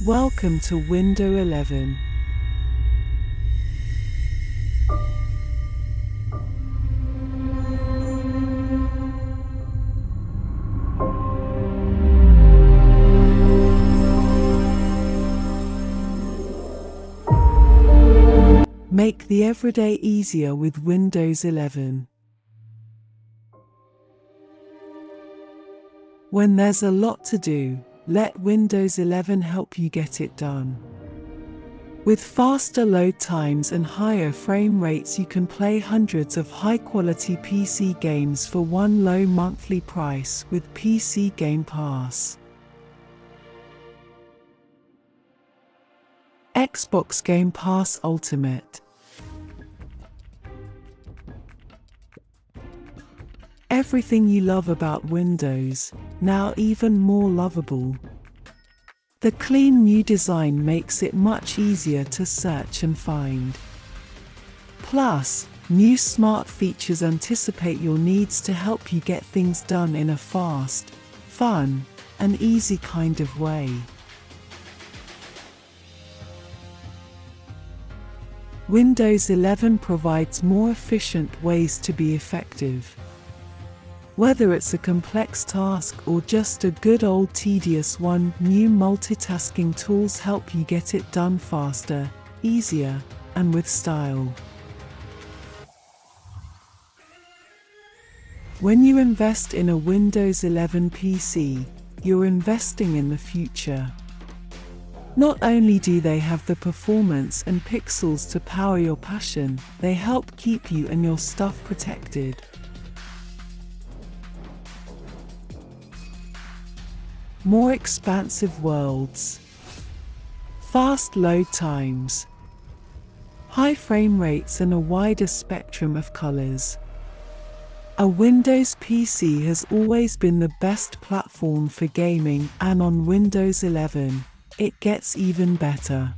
Welcome to Windows 11. Make the everyday easier with Windows 11. When there's a lot to do, let Windows 11 help you get it done. With faster load times and higher frame rates, you can play hundreds of high-quality PC games for one low monthly price with PC Game Pass. Xbox Game Pass Ultimate. Everything you love about Windows, now even more lovable. The clean new design makes it much easier to search and find. Plus, new smart features anticipate your needs to help you get things done in a fast, fun, and easy kind of way. Windows 11 provides more efficient ways to be effective. Whether it's a complex task or just a good old tedious one, new multitasking tools help you get it done faster, easier, and with style. When you invest in a Windows 11 PC, you're investing in the future. Not only do they have the performance and pixels to power your passion, they help keep you and your stuff protected. More expansive worlds, fast load times, high frame rates, and a wider spectrum of colors. A Windows PC has always been the best platform for gaming, and on Windows 11, it gets even better.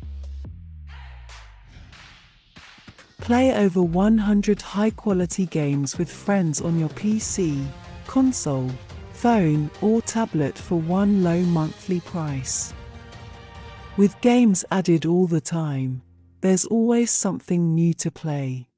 Play over 100 high-quality games with friends on your PC, console, phone, or tablet for one low monthly price. With games added all the time, there's always something new to play.